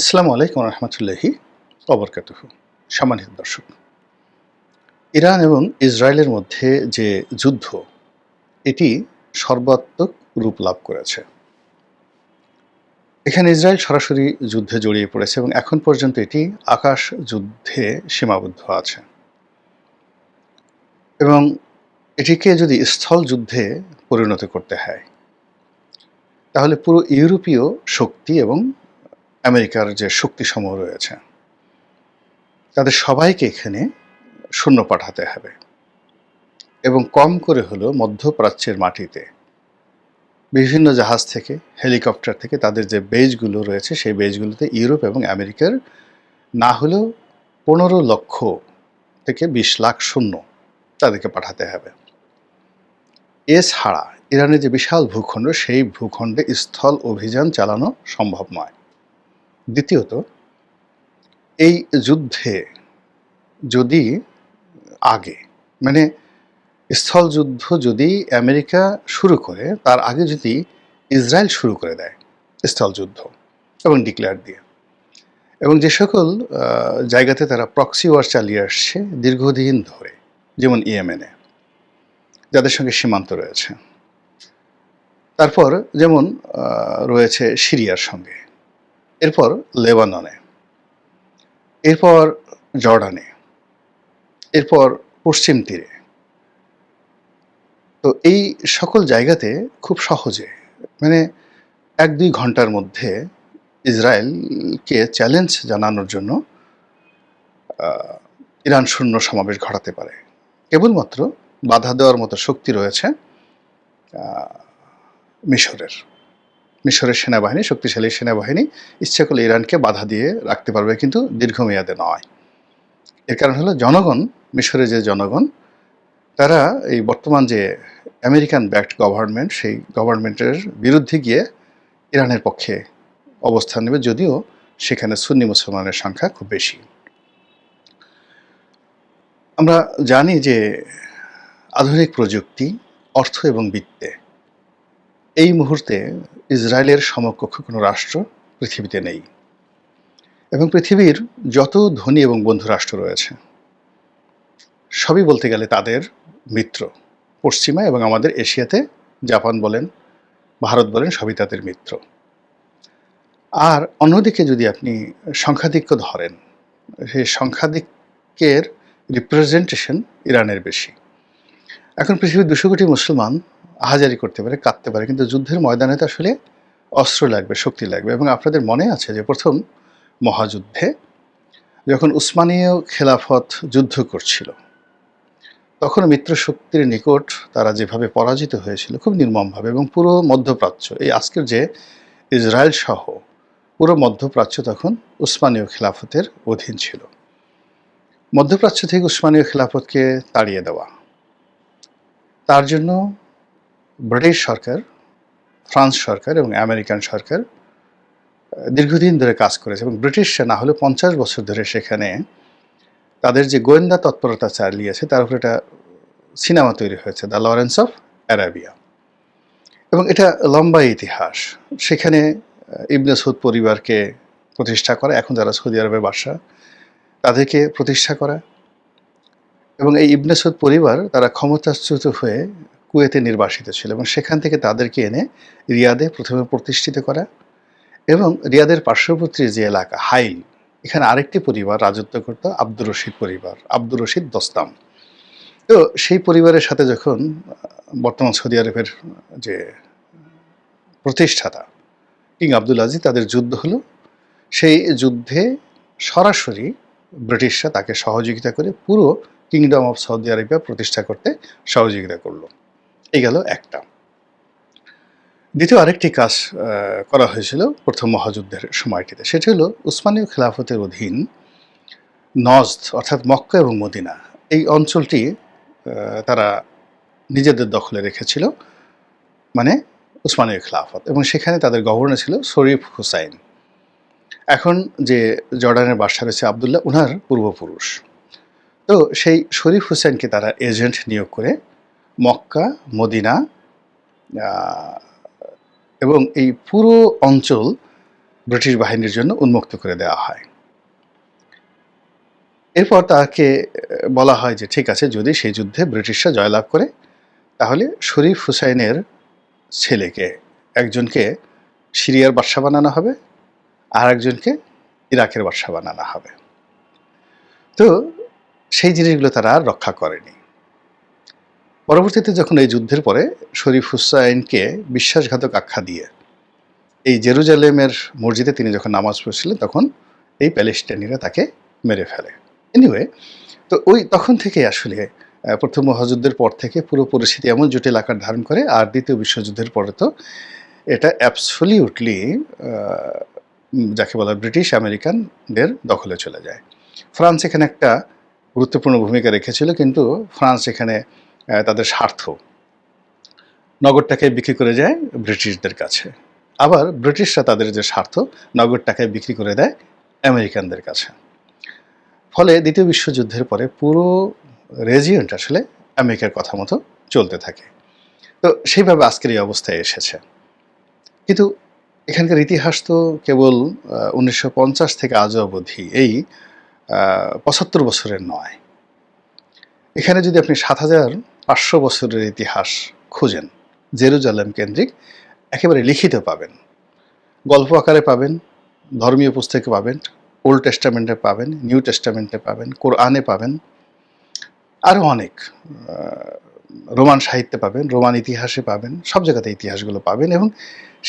আসসালামু আলাইকুম রহমতুল্লাহি ওবরকাতুহু। সম্মানিত দর্শক, ইরান এবং ইসরায়েলের মধ্যে যে যুদ্ধ, এটি সর্বাত্মক রূপ লাভ করেছে। এখানে ইসরায়েল সরাসরি যুদ্ধে জড়িয়ে পড়েছে এবং এখন পর্যন্ত এটি আকাশ যুদ্ধে সীমাবদ্ধ আছে এবং এটিকে যদি স্থল যুদ্ধে পরিণত করতে হয়, তাহলে পুরো ইউরোপীয় শক্তি এবং আমেরিকার যে শক্তিসমূহ রয়েছে, তাদের সবাইকে এখানে সৈন্য পাঠাতে হবে এবং কম করে হলেও মধ্যপ্রাচ্যের মাটিতে বিভিন্ন জাহাজ থেকে, হেলিকপ্টার থেকে তাদের যে বেজগুলো রয়েছে, সেই বেজগুলোতে ইউরোপ এবং আমেরিকার না হলেও 15 লক্ষ থেকে 20 লাখ সৈন্য তাদেরকে পাঠাতে হবে। এছাড়া ইরানের যে বিশাল ভূখণ্ড, সেই ভূখণ্ডে স্থল অভিযান চালানো সম্ভব নয়। দ্বিতীয়ত, এই যুদ্ধে যদি আগে মানে স্থল যুদ্ধ যদি আমেরিকা শুরু করে, তার আগে যদি ইসরায়েল শুরু করে দেয় স্থল যুদ্ধ এবং ডিক্লেয়ার দিয়ে, এবং যে সকল জায়গাতে তারা প্রক্সি ওয়ার চালিয়ে আসছে দীর্ঘদিন ধরে, যেমন ইয়েমেনে যাদের সঙ্গে সীমান্ত রয়েছে, তারপর যেমন রয়েছে সিরিয়ার সঙ্গে, এরপর লেবাননে, এরপর জর্ডানে, এরপর পশ্চিম তীরে, তো এই সকল জায়গাতে খুব সহজে মানে 1-2 ঘন্টার মধ্যে ইসরায়েলকে চ্যালেঞ্জ জানানোর জন্য ইরান সৈন্য সমাবেশ ঘটাতে পারে। কেবলমাত্র বাধা দেওয়ার মতো শক্তি রয়েছে মিশরের সেনাবাহিনী, শক্তিশালী সেনাবাহিনী ইচ্ছা করলে ইরানকে বাধা দিয়ে রাখতে পারবে, কিন্তু দীর্ঘমেয়াদে নয়। এর কারণ হলো জনগণ, মিশরের যে জনগণ, তারা এই বর্তমান যে আমেরিকান ব্যাকড গভর্নমেন্ট, সেই গভর্নমেন্টের বিরুদ্ধে গিয়ে ইরানের পক্ষে অবস্থান নেবে, যদিও সেখানে সুন্নি মুসলমানের সংখ্যা খুব বেশি। আমরা জানি যে আধুনিক প্রযুক্তি, অর্থ এবং বিত্তে এই মুহূর্তে ইসরায়েলের সমকক্ষ কোনো রাষ্ট্র পৃথিবীতে নেই, এবং পৃথিবীর যত ধনী এবং বন্ধু রাষ্ট্র রয়েছে সবই বলতে গেলে তাদের মিত্র। পশ্চিমা এবং আমাদের এশিয়াতে জাপান বলেন, ভারত বলেন, সবই তাদের মিত্র। আর অন্যদিকে যদি আপনি সংখ্যাধিক্য ধরেন, সেই সংখ্যাধিক্যের রিপ্রেজেন্টেশন ইরানের বেশি। এখন পৃথিবীর 200 কোটি মুসলমান আহাজারি করতে পারে, কাঁদতে পারে, কিন্তু যুদ্ধের ময়দানে তো আসলে অস্ত্র লাগবে, শক্তি লাগবে। এবং আপনাদের মনে আছে যে প্রথম মহাযুদ্ধে যখন উসমানীয় খেলাফত যুদ্ধ করছিল, তখন মিত্র শক্তির নিকট তারা যেভাবে পরাজিত হয়েছিল খুব নির্মমভাবে, এবং পুরো মধ্যপ্রাচ্য, এই আজকের যে ইসরায়েল সহ পুরো মধ্যপ্রাচ্য তখন উসমানীয় খেলাফতের অধীন ছিল। মধ্যপ্রাচ্য থেকে উসমানীয় খেলাফতকে তাড়িয়ে দেওয়া, তার জন্য ব্রিটিশ সরকার, ফ্রান্স সরকার এবং আমেরিকান সরকার দীর্ঘদিন ধরে কাজ করেছে, এবং ব্রিটিশরা না হলে 50 বছর ধরে সেখানে তাদের যে গোয়েন্দা তৎপরতা চালিয়েছে, তার উপরে একটা সিনেমা তৈরি হয়েছে, দ্য লরেন্স অফ অ্যারাবিয়া, এবং এটা লম্বা ইতিহাস। সেখানে ইবনে সৌদ পরিবারকে প্রতিষ্ঠা করা, এখন যারা সৌদি আরবের বাদশা, তাদেরকে প্রতিষ্ঠা করা, এবং এই ইবনে সৌদ পরিবার তারা ক্ষমতাচ্যুত হয়ে কুয়েতে নির্বাসিত ছিল, এবং সেখান থেকে তাদেরকে এনে রিয়াদে প্রথমে প্রতিষ্ঠিত করা, এবং রিয়াদের পার্শ্ববর্তী যে এলাকা হাইল, এখানে আরেকটি পরিবার রাজত্ব করত, আব্দুর রশিদ পরিবার, আব্দুর রশিদ দস্তাম। তো সেই পরিবারের সাথে যখন বর্তমান সৌদি আরবের যে প্রতিষ্ঠাতা কিং আব্দুল আজিজ, তাদের যুদ্ধ হলো, সেই যুদ্ধে সরাসরি ব্রিটিশরা তাকে সহযোগিতা করে পুরো কিংডম অফ সৌদি আরবিয়া প্রতিষ্ঠা করতে সহযোগিতা করলো। এই গেল একটা। দ্বিতীয় আরেকটি কাজ করা হয়েছিল প্রথম মহাযুদ্ধের সময়টিতে, সেটি হলো উসমানীয় খেলাফতের অধীন নজদ, অর্থাৎ মক্কা এবং মদিনা, এই অঞ্চলটি তারা নিজেদের দখলে রেখেছিল, মানে উসমানীয় খেলাফত, এবং সেখানে তাদের গভর্নর ছিল শরীফ হুসাইন। এখন যে জর্ডানের বাদশা রয়েছে আবদুল্লাহ, উনার পূর্বপুরুষ। তো সেই শরীফ হুসাইনকে তারা এজেন্ট নিয়োগ করে মক্কা, মদিনা এবং এই পুরো অঞ্চল ব্রিটিশ বাহিনীর জন্য উন্মুক্ত করে দেওয়া হয়। এরপর তাকে বলা হয় যে ঠিক আছে, যদি সেই যুদ্ধে ব্রিটিশরা জয়লাভ করে তাহলে শরীফ হুসাইনের ছেলেকে একজনকে সিরিয়ার বাদশা বানানো হবে, আর একজনকে ইরাকের বাদশা বানানো হবে। তো সেই জিনিসগুলো তারা আর রক্ষা করেনি। পরবর্তীতে যখন এই যুদ্ধের পরে শরীফ হুসাইনকে বিশ্বাসঘাতক আখ্যা দিয়ে এই জেরুজালেমের মসজিদে তিনি যখন নামাজ পড়ছিলেন, তখন এই প্যালেস্টাইনিরা তাকে মেরে ফেলে। এনিওয়ে, তো তখন থেকে আসলে প্রথম মহাযুদ্ধের পর থেকে পুরো পরিস্থিতি এমন জটিল আকার ধারণ করে, আর দ্বিতীয় বিশ্বযুদ্ধের পরে তো এটা অ্যাবসলিউটলি যাকে বলা ব্রিটিশ আমেরিকানদের দখলে চলে যায়। ফ্রান্স এখানে একটা গুরুত্বপূর্ণ ভূমিকা রেখেছিল, কিন্তু ফ্রান্স এখানে তাদের স্বার্থ, নগরটাকে বিক্রি করে যায় ব্রিটিশদের কাছে। আবার ব্রিটিশরা তাদের যে স্বার্থ, নগরটাকে বিক্রি করে দেয় আমেরিকানদের কাছে। ফলে দ্বিতীয় বিশ্বযুদ্ধের পরে পুরো রেজিয়নটা আসলে আমেরিকার কথা মতো চলতে থাকে। তো সেইভাবে আজকের এই অবস্থায় এসেছে। কিন্তু এখানকার ইতিহাস তো কেবল 1950 থেকে আজও অবধি এই 75 বছরের নয়। এখানে যদি আপনি 7500 বছরের ইতিহাস খুঁজেন, জেরুজালেম কেন্দ্রিক, একেবারে লিখিত পাবেন, গল্প আকারে পাবেন, ধর্মীয় পুস্তকে পাবেন, ওল্ড টেস্টামেন্টে পাবেন, নিউ টেস্টামেন্টে পাবেন, কোরআনে পাবেন, আরও অনেক রোমান সাহিত্যে পাবেন, রোমান ইতিহাসে পাবেন, সব জায়গাতে ইতিহাসগুলো পাবেন। এবং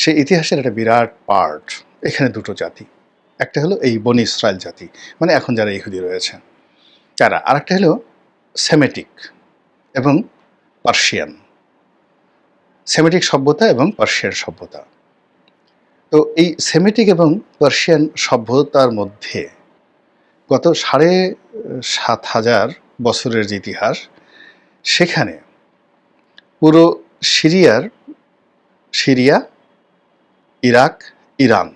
সেই ইতিহাসের একটা বিরাট পার্ট এখানে দুটো জাতি, একটা হলো এই বনি ইসরায়েল জাতি, মানে এখন যারা ইহুদি রয়েছে তারা, আর একটা হলো সেমেটিক এবং পার্সিয়ান, সেমেটিক সভ্যতা এবং পার্সিয়ান সভ্যতা। তো এই সেমেটিক এবং পার্সিয়ান সভ্যতার মধ্যে গত 7,500 বছরের যে ইতিহাস, সেখানে পুরো সিরিয়া, ইরাক, ইরান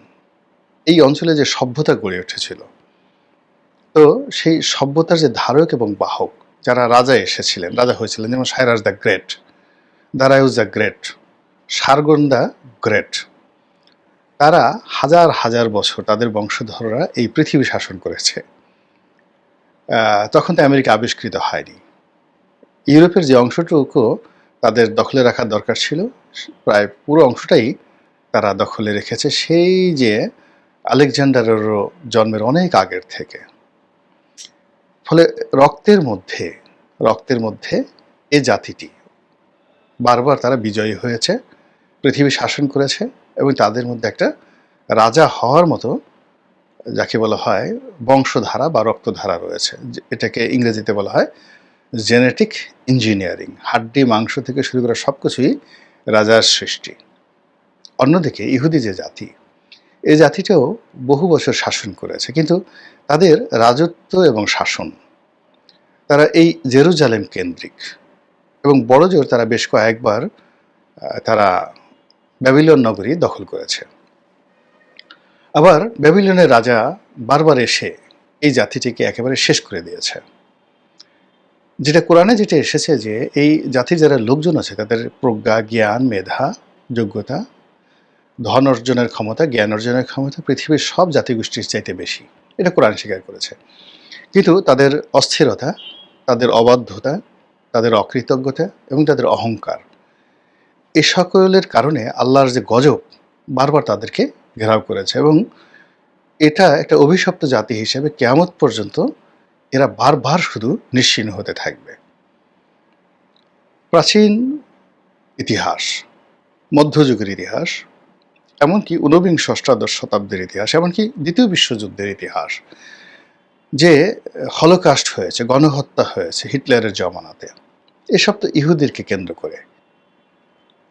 এই অঞ্চলে যে সভ্যতা গড়ে উঠেছিল, তো সেই সভ্যতার যে ধারক এবং বাহক, যারা রাজা এসেছিলেন, রাজা হয়েছিলেন, যেমন সাইরাস দ্য গ্রেট, দারায়ুস the Great, Sargon the Great, তারা হাজার হাজার বছর তাদের বংশধররা এই পৃথিবী শাসন করেছে। তখন তো আমেরিকা আবিষ্কৃত হয়নি। ইউরোপের যে অংশটুকু তাদের দখলে রাখার দরকার ছিল, প্রায় পুরো অংশটাই তারা দখলে রেখেছে, সেই যে আলেকজান্ডারেরও জন্মের অনেক আগের থেকে। ফলে রক্তের মধ্যে এ জাতিটি বারবার তারা বিজয়ী হয়েছে, পৃথিবী শাসন করেছে, এবং তাদের মধ্যে একটা রাজা হওয়ার মতো যাকে বলা হয় বংশধারা বা রক্তধারা রয়েছে। এটাকে ইংরেজিতে বলা হয় জেনেটিক ইঞ্জিনিয়ারিং। হাড্ডি মাংস থেকে শুরু করে সব কিছুই রাজার সৃষ্টি। অন্যদিকে ইহুদি যে জাতি, এই জাতিটাও বহু বছর শাসন করেছে, কিন্তু তাদের রাজত্ব এবং শাসন, তারা এই জেরুজালেম কেন্দ্রিক, এবং বড়জোর তারা বেশ কয়েকবার তারা ব্যাবিলন নগরী দখল করেছে। আবার ব্যাবিলনের রাজা বারবার এসে এই জাতিটিকে একেবারে শেষ করে দিয়েছে। যেটা কোরআনে যেটা এসেছে যে এই জাতির যারা লোকজন আছে তাদের প্রজ্ঞা, জ্ঞান, মেধা, যোগ্যতা, ধন অর্জনের ক্ষমতা, জ্ঞান অর্জনের ক্ষমতা পৃথিবীর সব জাতিগোষ্ঠীর চাইতে বেশি, এটা কোরআন স্বীকার করেছে। কিন্তু তাদের অস্থিরতা, তাদের অবাধ্যতা, তাদের অকৃতজ্ঞতা এবং তাদের অহংকার, এ সকলের কারণে আল্লাহর যে গজব বারবার তাদেরকে ঘেরাও করেছে, এবং এটা একটা অভিশপ্ত জাতি হিসেবে কিয়ামত পর্যন্ত এরা বারবার শুধু নিশ্চিহ্ন হতে থাকবে। প্রাচীন ইতিহাস, মধ্যযুগের ইতিহাস, এমনকি ঊনবিংশ অষ্টাদশ শতাব্দীর ইতিহাস, এমনকি দ্বিতীয় বিশ্বযুদ্ধের ইতিহাস, যে হলোকাস্ট হয়েছে, গণহত্যা হয়েছে হিটলারের জমানাতে, এসব তো ইহুদিরকে কেন্দ্র করে।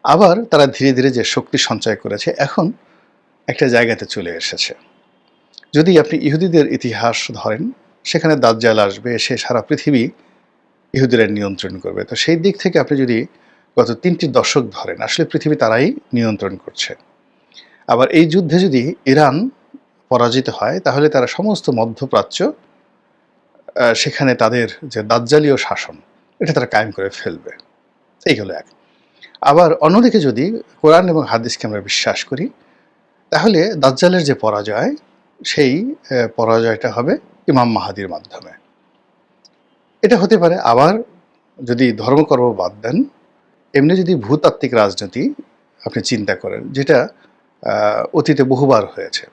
আবার তারা ধীরে ধীরে যে শক্তি সঞ্চয় করেছে, এখন একটা জায়গাতে চলে এসেছে। যদি আপনি ইহুদিদের ইতিহাস ধরেন, সেখানে দাজ্জাল আসবে, এসে সারা পৃথিবী ইহুদিরা নিয়ন্ত্রণ করবে। তো সেই দিক থেকে আপনি যদি গত 3টি দশক ধরেন, আসলে পৃথিবী তারাই নিয়ন্ত্রণ করছে। আবার এই যুদ্ধে যদি ইরান পরাজিত হয়, তাহলে তারা সমস্ত মধ্যপ্রাচ্য, সেখানে তাদের যে দাজ্জালীয় শাসন, এটা তারা কায়েম করে ফেলবে। এই হলো এক। আবার অন্যদিকে যদি কোরআন এবং হাদিসকে আমরা বিশ্বাস করি, তাহলে দাজ্জালের যে পরাজয়, সেই পরাজয়টা হবে ইমাম মাহাদির মাধ্যমে। এটা হতে পারে আবার, যদি ধর্মকর্ম বাদ দেন, এমনি যদি ভূতাত্ত্বিক রাজনীতি আপনি চিন্তা করেন, যেটা অতীতে বহুবার হয়েছে,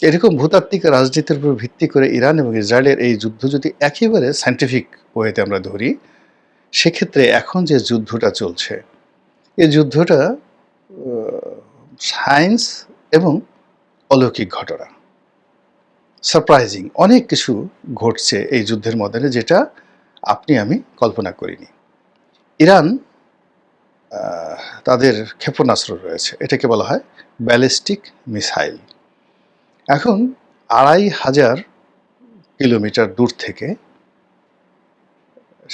এরকম ভূতাত্ত্বিক রাজনীতির উপর ভিত্তি করে ইরান এবং ইসরায়েলের এই যুদ্ধ যদি একেবারে সায়েন্টিফিক ওয়েতে আমরা ধরি, সেক্ষেত্রে এখন যে যুদ্ধটা চলছে, এই যুদ্ধটা সায়েন্স এবং অলৌকিক ঘটনা, সারপ্রাইজিং অনেক কিছু ঘটছে এই যুদ্ধের মধ্যে, যেটা আপনি আমি কল্পনা করিনি। ইরান তাদের ক্ষেপণাস্ত্র রয়েছে, এটাকে বলা হয় ব্যালিস্টিক মিসাইল। এখন ২৫০০ কিলোমিটার দূর থেকে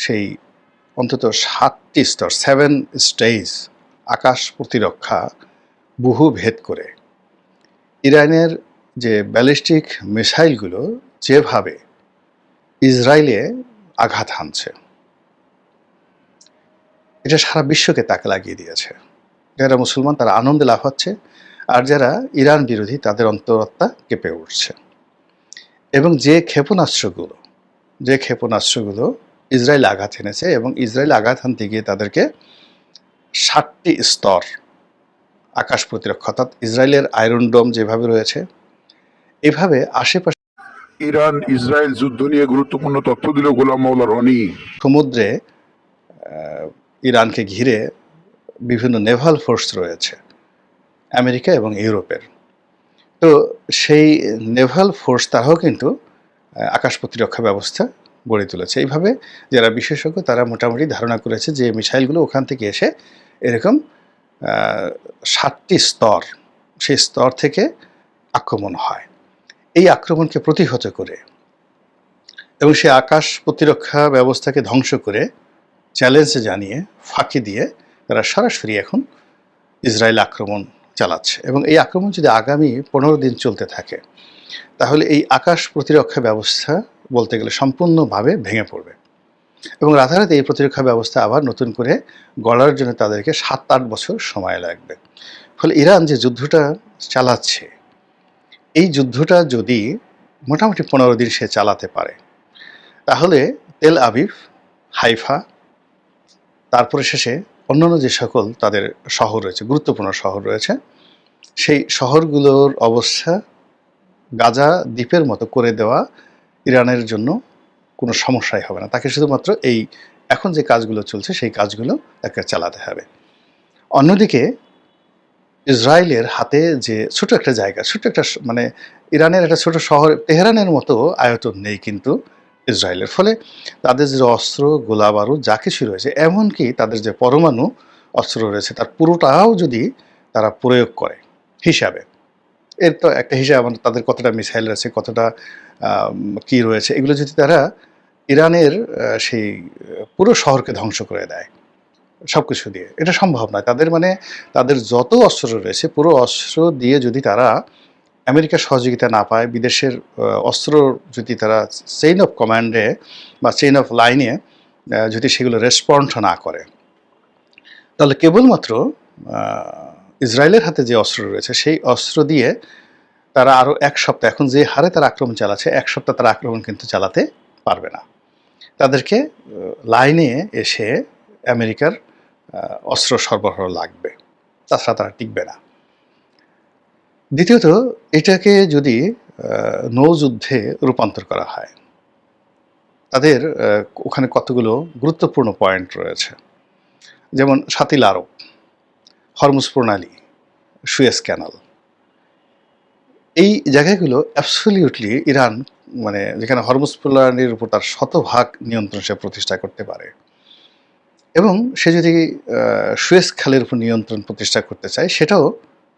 সেই অন্তত ৭টি স্তর, 7 স্টেজ আকাশ প্রতিরক্ষা বহু ভেদ করে ইরানের যে ব্যালিস্টিক মিসাইলগুলো যেভাবে ইসরায়েলে আঘাত হানছে, এটা সারা বিশ্বকে তাক লাগিয়ে দিয়েছে। যারা মুসলমান তারা আনন্দে লাফাচ্ছে, আর যারা ইরান বিরোধী তাদের অন্তরাত্মা কেঁপে উঠছে। এবং যে ক্ষেপণাস্ত্রগুলো ইসরায়েল আঘাত এনেছে, এবং ইসরায়েল আঘাত হানতে গিয়ে তাদেরকে 7টি স্তর আকাশ প্রতিরক্ষা, অর্থাৎ ইসরায়েলের আয়রন ডোম যেভাবে রয়েছে, এভাবে আশেপাশে ইরান ইসরায়েল যুদ্ধ নিয়ে গুরুত্বপূর্ণ তথ্য দিল গোলাম মাওলা রনি। সমুদ্রে ইরানকে ঘিরে বিভিন্ন নেভাল ফোর্স রয়েছে আমেরিকা এবং ইউরোপের। তো সেই নেভাল ফোর্স তারাও কিন্তু আকাশ প্রতিরক্ষা ব্যবস্থা গড়ে তুলেছে। এইভাবে যারা বিশেষজ্ঞ তারা মোটামুটি ধারণা করেছে যে মিসাইলগুলো ওখান থেকে এসে এরকম 7টি স্তর, সেই স্তর থেকে আক্রমণ হয়। এই আক্রমণকে প্রতিহত করে এবং সেই আকাশ প্রতিরক্ষা ব্যবস্থাকে ধ্বংস করে, চ্যালেঞ্জ জানিয়ে, ফাঁকি দিয়ে তারা সরাসরি এখন ইসরায়েল আক্রমণ চালাচ্ছে। এবং এই আক্রমণ যদি আগামী 15 দিন চলতে থাকে, তাহলে এই আকাশ প্রতিরক্ষা ব্যবস্থা বলতে গেলে সম্পূর্ণভাবে ভেঙে পড়বে, এবং রাতারাতি এই প্রতিরক্ষা ব্যবস্থা আবার নতুন করে গড়ার জন্য তাদেরকে 7-8 বছর সময় লাগবে। ফলে ইরান যে যুদ্ধটা চালাচ্ছে, এই যুদ্ধটা যদি মোটামুটি 15 দিন সে চালাতে পারে, তাহলে তেল আবিব, হাইফা, তারপরে শেষে অন্যান্য যে সকল তাদের শহর রয়েছে, গুরুত্বপূর্ণ শহর রয়েছে, সেই শহরগুলোর অবস্থা গাজা দ্বীপের মতো করে দেওয়া ইরানের জন্য কোনো সমস্যাই হবে না। তাকে শুধুমাত্র এই এখন যে কাজগুলো চলছে সেই কাজগুলো তাকে চালাতে হবে। অন্যদিকে ইসরায়েলের হাতে যে ছোট একটা জায়গা, ছোট একটা মানে ইরানের একটা ছোট শহর তেহরানের মতো আয়তন নেই কিন্তু ইসরায়েলের। ফলে তাদের যে অস্ত্র, গোলা বারুদ যা কিছু রয়েছে, এমনকি তাদের যে পরমাণু অস্ত্র রয়েছে, তার পুরোটাও যদি তারা প্রয়োগ করে হিসাবে, এর তো একটা হিসাব, তাদের কতটা মিসাইল রয়েছে, কতটা কি রয়েছে, এগুলো যদি তারা ইরানের সেই পুরো শহরকে ধ্বংস করে দেয় সব কিছু দিয়ে, এটা সম্ভব নয়। তাদের যত অস্ত্র রয়েছে, পুরো অস্ত্র দিয়ে যদি তারা আমেরিকার সহযোগিতা না পায়, বিদেশের অস্ত্র যদি তারা চেইন অফ কমান্ডে বা চেইন অফ লাইনে যদি সেগুলো রেসপন্ড না করে, তাহলে কেবলমাত্র ইসরায়েলের হাতে যে অস্ত্র রয়েছে সেই অস্ত্র দিয়ে তারা আরও 1 সপ্তাহ, এখন যে হারে তারা আক্রমণ চালাচ্ছে, 1 সপ্তাহ তারা আক্রমণ কিন্তু চালাতে পারবে না। তাদেরকে লাইনে এসে আমেরিকার অস্ত্র সরবরাহ লাগবে, তাছাড়া তারা টিকবে না। দ্বিতীয়ত, এটাকে যদি নৌযুদ্ধে রূপান্তর করা হয়, তাদের ওখানে কতগুলো গুরুত্বপূর্ণ পয়েন্ট রয়েছে, যেমন শাতিল আরব, হরমুজ প্রণালী, সুয়েজ ক্যানাল, এই জায়গাগুলো অ্যাবসলিউটলি ইরান, মানে যেখানে হরমুজ প্রণালীর উপর তার 100% নিয়ন্ত্রণ সে প্রতিষ্ঠা করতে পারে, এবং সে যদি সুয়েজ খালের উপর নিয়ন্ত্রণ প্রতিষ্ঠা করতে চায়, সেটাও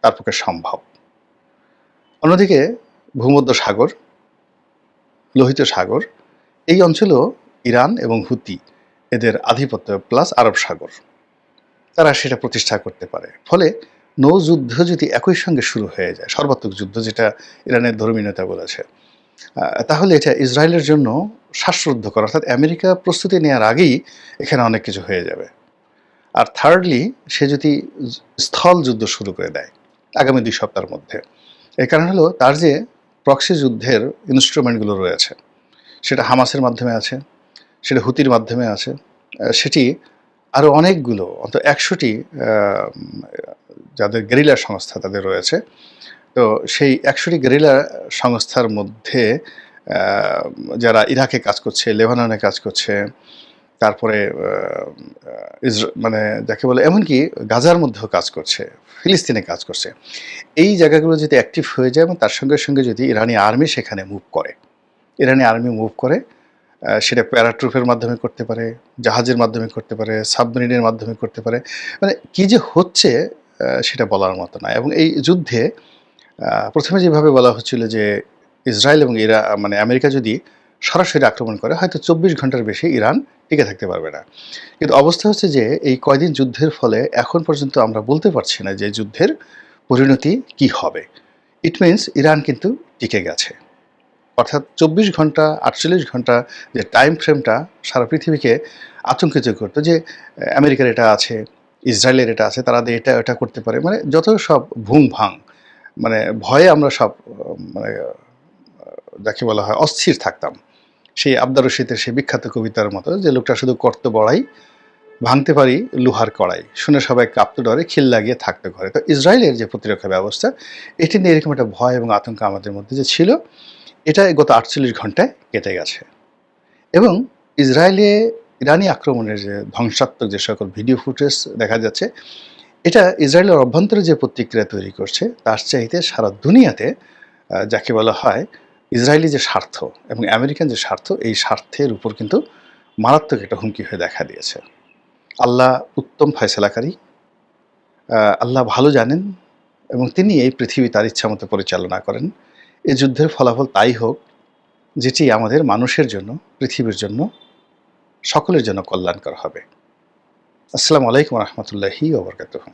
তার পক্ষে সম্ভব। অন্যদিকে ভূমধ্য সাগর, লোহিত সাগর, এই অঞ্চলেও ইরান এবং হুতি এদের আধিপত্য, প্লাস আরব সাগর, তারা সেটা প্রতিষ্ঠা করতে পারে। ফলে নৌযুদ্ধ যদি একই সঙ্গে শুরু হয়ে যায়, সর্বাত্মক যুদ্ধ যেটা ইরানের ধর্মীয় নেতা বলেছে, তাহলে এটা ইসরায়েলের জন্য শ্বাসরুদ্ধকর, অর্থাৎ আমেরিকা প্রস্তুতি নেওয়ার আগেই এখানে অনেক কিছু হয়ে যাবে। আর থার্ডলি, সে যদি স্থল যুদ্ধ শুরু করে দেয়, আগামী 2 সপ্তাহের মধ্যে। এর কারণ হলো তার যে প্রক্সি যুদ্ধের ইনস্ট্রুমেন্টগুলো রয়েছে, সেটা হামাসের মাধ্যমে আছে, সেটা হুতির মাধ্যমে আছে, সেটি আরও অনেকগুলো অন্তত ১০০টি যাদের গেরিলা সংস্থা তাদের রয়েছে। তো সেই ১০০টি গেরিলা সংস্থার মধ্যে যারা ইরাকে কাজ করছে, লেবাননে কাজ করছে, তারপরে মানে যাকে বলে এমনকি গাজার মধ্যেও কাজ করছে, ফিলিস্তিনে কাজ করছে। এই জায়গাগুলো যদি অ্যাক্টিভ হয়ে যায় এবং তার সঙ্গে সঙ্গে যদি ইরানি আর্মি সেখানে মুভ করে, ইরানি আর্মি মুভ করে, সেটা প্যারাট্রুপের মাধ্যমে করতে পারে, জাহাজের মাধ্যমে করতে পারে, সাবমেরিনের মাধ্যমে করতে পারে। মানে কী যে হচ্ছে সেটা বলার মতো না। এবং এই যুদ্ধে প্রথমে যেভাবে বলা হচ্ছিল যে ইসরায়েল এবং মানে আমেরিকা যদি সরাসরি আক্রমণ করে হয়তো ২৪ ঘন্টার বেশি ইরান টিকে থাকতে পারবে না। কিন্তু অবস্থা হচ্ছে যে এই কয়দিন যুদ্ধের ফলে এখন পর্যন্ত আমরা বলতে পারছি না যে যুদ্ধের পরিণতি কি হবে। ইট মিনস ইরান কিন্তু টিকে গেছে। অর্থাৎ ২৪ ঘন্টা ৪৮ ঘন্টা যে টাইম ফ্রেমটা সারা পৃথিবীকে আতঙ্কিত করতো যে আমেরিকার এটা আছে, ইসরায়েলের এটা আছে, তারা এটা করতে পারে, মানে যত সব ভুং ভাং, মানে ভয়ে আমরা সব মানে যাকে বলা হয় অস্থির থাকতাম। সেই আবদার রশিদের সেই বিখ্যাত কবিতার মতো যে লোকটা শুধু করতে বড়াই, ভাঙতে পারি লোহার কড়াই, শুনে সবাই কাঁপতে ডরে, খিল লাগিয়ে থাকতে ঘরে। তো ইসরায়েলের যে প্রতিরক্ষা ব্যবস্থা, এটি নিয়ে এরকম একটা ভয় এবং আতঙ্ক আমাদের মধ্যে যে ছিল, এটা গত ৪৮ ঘন্টায় কেটে গেছে। এবং ইরানি আক্রমণের যে ধ্বংসাত্মক যে সকল ভিডিও ফুটেজ দেখা যাচ্ছে, এটা ইসরায়েলের অভ্যন্তরে যে প্রতিক্রিয়া তৈরি করছে তার চাইতে সারা দুনিয়াতে যাকে বলা হয় ইসরায়েলি যে স্বার্থ এবং আমেরিকান যে স্বার্থ, এই স্বার্থের উপর কিন্তু মারাত্মক একটা হুমকি হয়ে দেখা দিয়েছে। আল্লাহ উত্তম ফয়সালাকারী, আল্লাহ ভালো জানেন এবং তিনি এই পৃথিবী তার ইচ্ছামতো পরিচালনা করেন। এই যুদ্ধের ফলাফল তাই হোক যেটি আমাদের মানুষের জন্য, পৃথিবীর জন্য, সকলের জন্য কল্যাণকর হবে। আসসালামু আলাইকুম ওয়া রাহমাতুল্লাহি ওয়া বারাকাতুহু।